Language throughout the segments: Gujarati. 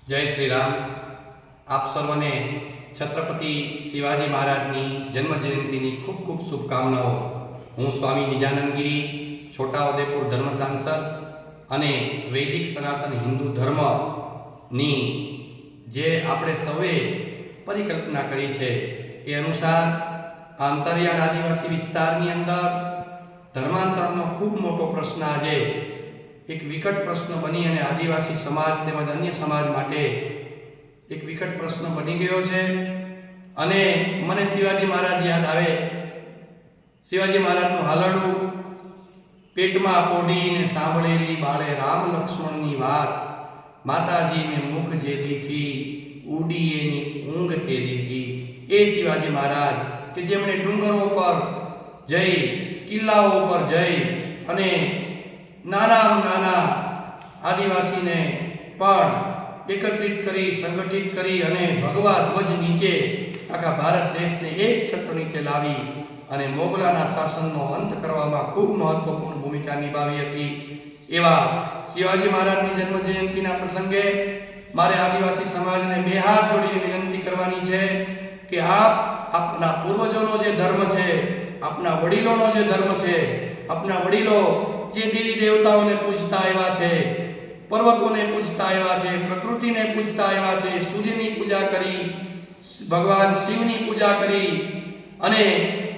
જય શ્રી રામ. આપ સર્વને છત્રપતિ શિવાજી મહારાજની જન્મ જયંતિની ખૂબ ખૂબ શુભકામનાઓ. હું સ્વામી નિજાનંદ ગિરી, છોટાઉદેપુર ધર્મ સાંસદ અને વૈદિક સનાતન હિન્દુ ધર્મની જે આપણે સૌએ પરિકલ્પના કરી છે એ અનુસાર આ અંતરિયાળ આદિવાસી વિસ્તારની અંદર ધર્માંતરણનો ખૂબ મોટો પ્રશ્ન આજે એક વિકટ પ્રશ્ન બની અને આદિવાસી સમાજ તેમજ અન્ય સમાજ માટે એક વિકટ પ્રશ્ન બની ગયો છે. અને મને શિવાજી મહારાજ યાદ આવે. શિવાજી મહારાજનું હાલરડું પેટમાં પોઢીને સાંભળેલી બાળે રામ લક્ષ્મણની વાત, માતાજીને મુખ જે દીઠી ઉડી એની ઊંઘ તે દીઠી. એ શિવાજી મહારાજ કે જેમણે ડુંગરો પર જઈ, કિલ્લાઓ પર જઈ અને નાના આદિવાસીને પણ એકત્રિત કરી, સંગઠિત કરી અને ભગવા ધ્વજ નીચે આખા ભારત દેશને એક છત્ર નીચે લાવી અને મોગલાના શાસનનો અંત કરવામાં ખૂબ મહત્વપૂર્ણ ભૂમિકા નિભાવી હતી. એવા શિવાજી મહારાજની જન્મ જયંતિના પ્રસંગે મારે આદિવાસી સમાજને બે હાથ જોડીને વિનંતી કરવાની છે કે આપના પૂર્વજોનો જે ધર્મ છે, આપના વડીલોનો જે ધર્મ છે, આપના વડીલો જે દેવી દેવતાઓને પૂજતા આવ્યા છે, પર્વતોને પૂજતા આવ્યા છે, પ્રકૃતિને પૂજતા આવ્યા છે, સૂર્યની પૂજા કરી, ભગવાન શિવની પૂજા કરી અને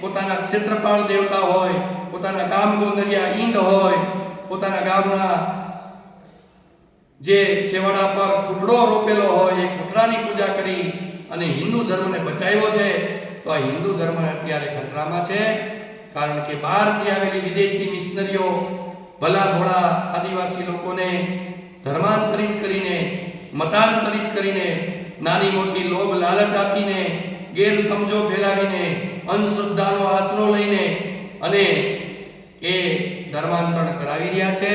પોતાના ક્ષેત્રપાળ દેવતા હોય, પોતાના ગામ ગોંદરિયા ઈંદ હોય, પોતાના ગામના જે છેવાડા પર કૂટડો રોપેલો હોય એ કૂટડાની પૂજા કરી અને હિન્દુ ધર્મને બચાવ્યો છે. તો આ હિન્દુ ધર્મ અત્યારે ખતરામાં છે. કારણ કે બહારથી આવેલી વિદેશી મિશનરીઓ ભલા ભોળા આદિવાસી લોકોને ધર્માંતરિત કરીને, મતાંતરિત કરીને, નાની મોટી લોભ લાલચ આપીને, ગેરસમજો ફેલાવીને, અંધશ્રદ્ધાનો આશરો લઈને અને એ ધર્માંતરણ કરાવી રહ્યા છે.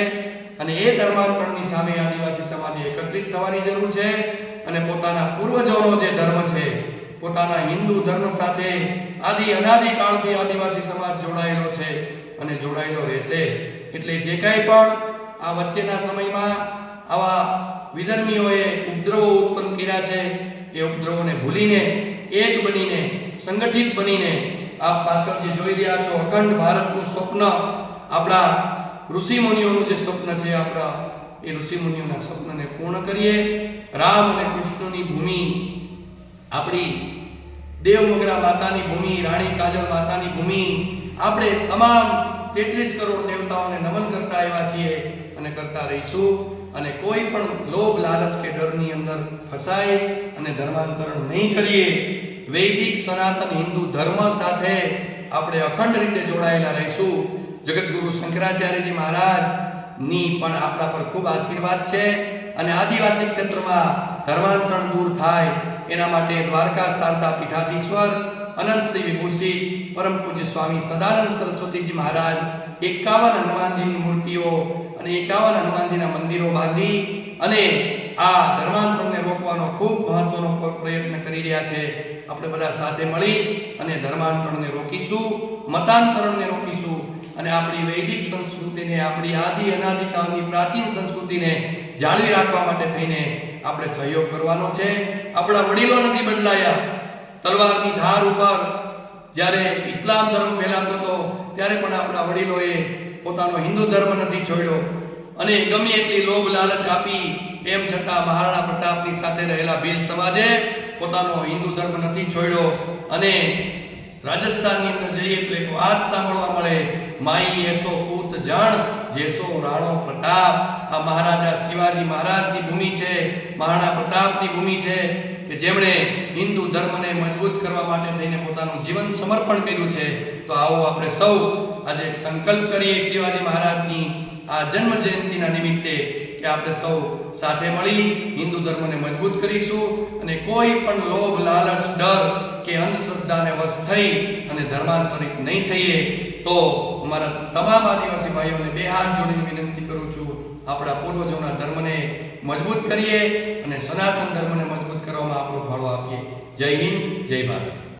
અને એ ધર્માંતરણની સામે આદિવાસી સમાજે એકત્રિત થવાની જરૂર છે અને પોતાના પૂર્વજોનો જે ધર્મ છે, પોતાના હિન્દુ ધર્મ સાથે અનાદિ કાળથી આદિવાસી સમાજ જોડાયેલો છે અને જોડાયેલો રહેશે. એટલે જે કાંઈ પણ આ વચ્ચેના સમયમાં આવા વિધર્મીઓએ ઉપદ્રવો ઉત્પન્ન કર્યા છે એ ઉપદ્રવોને ભૂલીને, એક બનીને, સંગઠિત બનીને આપ પાછળ જે જોઈ રહ્યા છો અખંડ ભારતનું સ્વપ્ન, આપણા ઋષિમુનિઓનું જે સ્વપ્ન છે, આપણા એ ઋષિમુનિઓના સ્વપ્નને પૂર્ણ કરીએ. રામ અને કૃષ્ણની ભૂમિ, આપણી દેવમોગરા માતાની ભૂમિ, રાણી કાજલ માતાની ભૂમિ, આપણે તમામ 33 કરોડ દેવતાઓને નમન કરતા આવ્યા છીએ અને કરતા રહીશું. અને કોઈ પણ લોભ લાલચ કે ડરની અંદર ફસાય અને ધર્માંતરણ નહીં કરીએ. વૈદિક સનાતન હિન્દુ ધર્મ સાથે આપણે અખંડ રીતે જોડાયેલા રહીશું. જગતગુરુ શંકરાચાર્યજી મહારાજની પણ આપણા પર ખૂબ આશીર્વાદ છે અને આદિવાસી ક્ષેત્રમાં ધર્માંતરણ દૂર થાય એના માટે દ્વારકા શારદા પીઠાધીશ્વર અનંત શ્રી વિભૂષિત પરમ પૂજ્ય સ્વામી સદાનંદ સરસ્વતીજી મહારાજ 51 હનુમાનજીની મૂર્તિઓ અને 51 હનુમાનજીના મંદિરો બાંધી અને આ ધર્માંતરણને રોકવાનો ખૂબ મહત્વનો પ્રયત્ન કરી રહ્યા છે. આપણે બધા સાથે મળી અને ધર્માંતરણને રોકીશું, મતાંતરણને રોકીશું અને આપણી વૈદિક સંસ્કૃતિને, આપણી અનાદિકાળની પ્રાચીન સંસ્કૃતિને જાળવી રાખવા માટે થઈને આપણે સહયોગ કરવાનો છે. આપણા વડીલો નથી બદલાયા. તલવારની ધાર ઉપર જ્યારે ઇસ્લામ ધર્મ ફેલાતો હતો ત્યારે પણ આપણા વડીલોએ પોતાનો હિન્દુ ધર્મ નથી છોડ્યો અને ગમે એટલી લોભ લાલચ આપી એમ છતાં મહારાણા પ્રતાપની સાથે રહેલા ભીલ સમાજે પોતાનો હિન્દુ ધર્મ નથી છોડ્યો. અને રાજસ્થાનની અંદર જઈએ એટલે એક વાત સાંભળવા મળે, માઈ એસો પૂત જણ જેસો રાણો પ્રતાપ. આ મહારાજા શિવાજી મહારાજની ભૂમિ છે, મહારાણા પ્રતાપની ભૂમિ છે કે જેમણે હિન્દુ ધર્મને મજબૂત કરવા માટે થઈને પોતાનું જીવન સમર્પણ કર્યું છે. તો આવો આપણે સૌ આજે એક સંકલ્પ કરીએ શિવાજી મહારાજની આ જન્મ જયંતિના નિમિત્તે કે આપણે સૌ સાથે મળી હિન્દુ ધર્મને મજબૂત કરીશું અને કોઈ પણ લોભ લાલચ ડર કે અંધશ્રદ્ધાને વશ થઈ અને ધર્માંતરિત નહીં થઈએ. તો અમારા તમામ આદિવાસી ભાઈઓને બે હાથ જોડીને વિનંતી કરું છું, આપણા પૂર્વજોના ધર્મને મજબૂત કરીએ અને સનાતન ધર્મને મજબૂત કરવામાં આપણો ફાળો આપીએ. જય હિન્દ, જય ભારત.